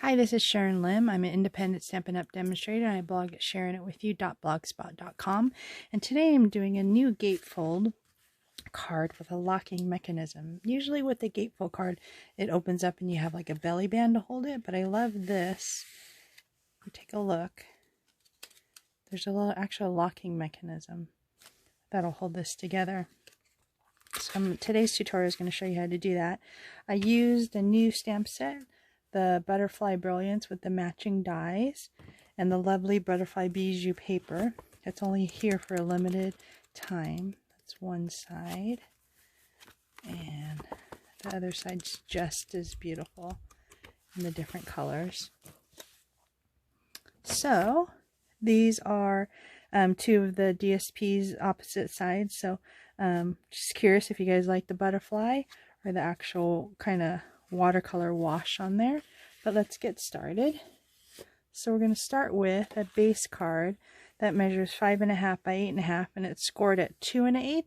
Hi, this is Sharon Lim. I'm an independent Stampin' Up! Demonstrator, and I blog at sharonitwithyou.blogspot.com. And today I'm doing a new Gatefold card with a locking mechanism. Usually with the Gatefold card, it opens up and you have like a belly band to hold it, but I love this. If you take a look, there's a little actual locking mechanism that'll hold this together. So today's tutorial is going to show you how to do that. I used a new stamp set, the Butterfly Brilliance with the matching dies, and the lovely Butterfly Bijou paper. It's only here for a limited time. That's one side, and the other side's just as beautiful in the different colors. So these are two of the DSP's opposite sides. So just curious if you guys like the butterfly or the actual kind of watercolor wash on there, but let's get started. So we're going to start with a base card that measures 5.5 by 8.5, and it's scored at 2 1/8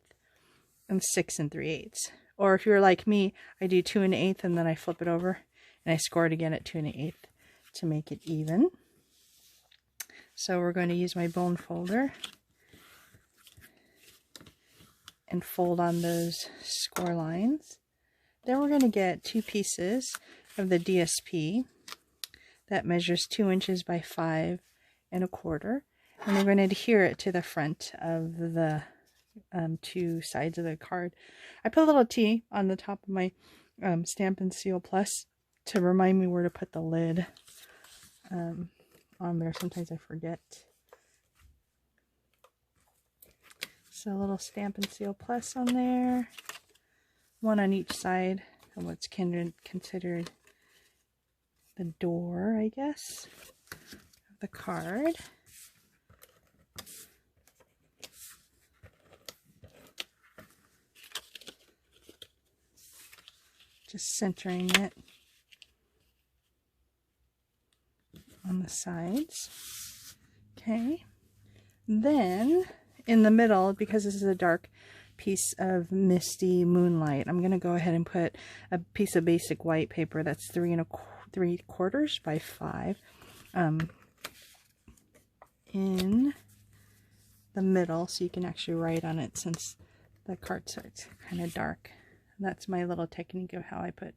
and 6 3/8. Or if you're like me, I do 2 1/8 and then I flip it over and I score it again at 2 1/8 to make it even. So we're going to use my bone folder and fold on those score lines. Then we're going to get 2 pieces of the DSP that measures 2 inches by 5 1/4, and we're going to adhere it to the front of the two sides of the card. I put a little T on the top of my Stampin' Seal Plus to remind me where to put the lid on there. Sometimes I forget. So a little Stampin' Seal Plus on there, one on each side of what's considered the door, I guess, of the card. Just centering it on the sides. Okay. Then in the middle, because this is a dark piece of Misty Moonlight, I'm going to go ahead and put a piece of basic white paper that's 3 3/4 by 5 in the middle, so you can actually write on it since the card starts kind of dark. That's my little technique of how I put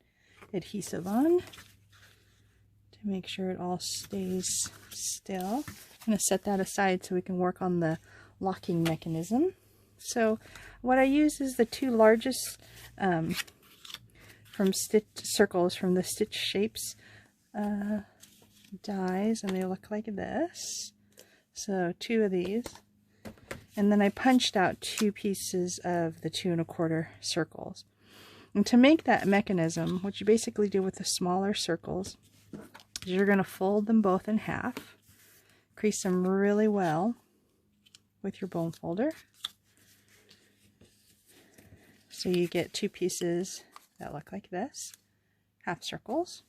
adhesive on to make sure it all stays still. I'm going to set that aside so we can work on the locking mechanism. So what I use is the 2 largest from stitch circles from the Stitch Shapes dies, and they look like this. So 2 of these, and then I punched out 2 pieces of the 2 1/4 circles. And to make that mechanism, what you basically do with the smaller circles is you're going to fold them both in half, crease them really well with your bone folder, so you get 2 pieces that look like this, half circles.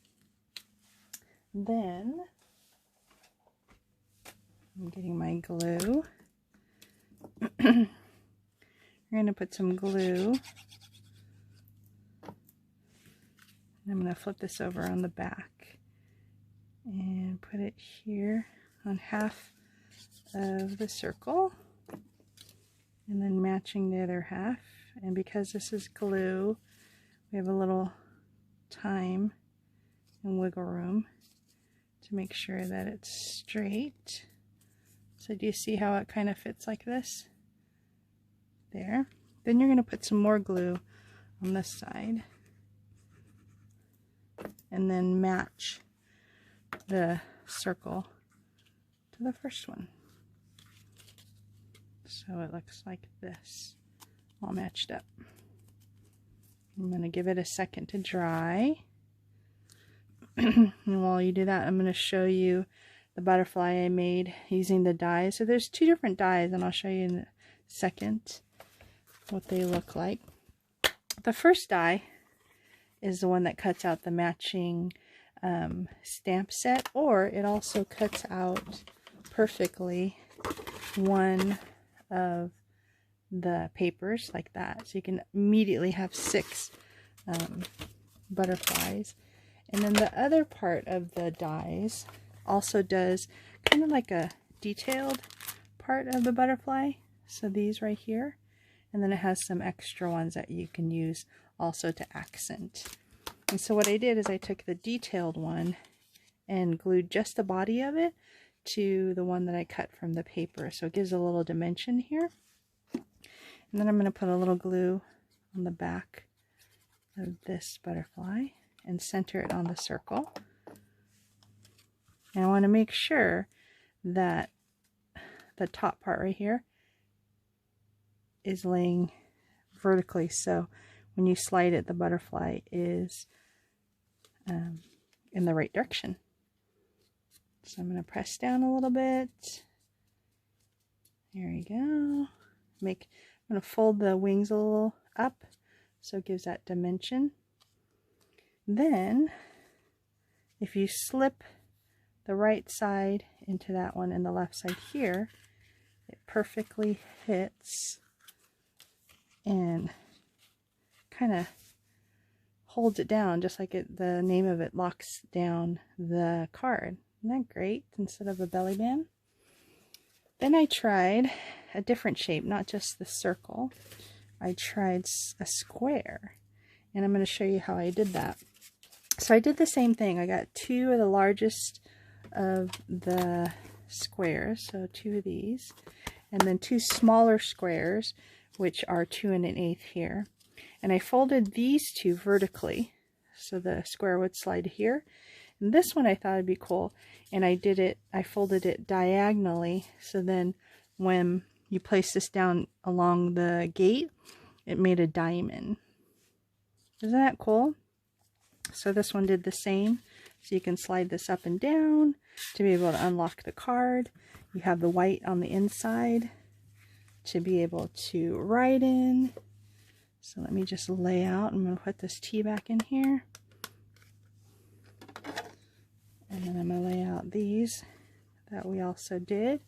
Then I'm getting my glue. We're going to put some glue, and I'm going to flip this over on the back and put it here on half of the circle, and then matching the other half. And because this is glue, we have a little time and wiggle room to make sure that it's straight. So do you see how it kind of fits like this? There. Then you're going to put some more glue on this side, and then match the circle to the first one. So it looks like this, all matched up. I'm going to give it a second to dry. And while you do that, I'm going to show you the butterfly I made using the dies. So there's 2 different dies, and I'll show you in a second what they look like. The first die is the one that cuts out the matching stamp set, or it also cuts out perfectly one of the papers like that. So you can immediately have 6 butterflies. And then the other part of the dies also does kind of like a detailed part of the butterfly. So these right here. And then it has some extra ones that you can use also to accent. And so what I did is I took the detailed one and glued just the body of it to the one that I cut from the paper. So it gives a little dimension here. And then I'm going to put a little glue on the back of this butterfly and center it on the circle. And I want to make sure that the top part right here is laying vertically, so when you slide it, the butterfly is in the right direction. So I'm going to press down a little bit. There you go. I'm going to fold the wings a little up so it gives that dimension. Then if you slip the right side into that one and the left side here, it perfectly fits and kind of holds it down, just like the name of it locks down the card. Isn't that great? Instead of a belly band. Then I tried a different shape, not just the circle. I tried a square, and I'm going to show you how I did that. So I did the same thing. I got 2 of the largest of the squares, so 2 of these, and then 2 smaller squares, which are 2 1/8 here. And I folded these 2 vertically, so the square would slide here. And this one I thought would be cool, and I folded it diagonally, so then when you place this down along the gate, it made a diamond. Isn't that cool? So this one did the same, so you can slide this up and down to be able to unlock the card. You have the white on the inside to be able to write in. So let me just lay out. I'm going to put this T back in here. And then I'm going to lay out these that we also did.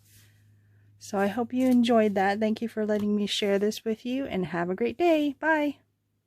So I hope you enjoyed that. Thank you for letting me share this with you, and have a great day. Bye.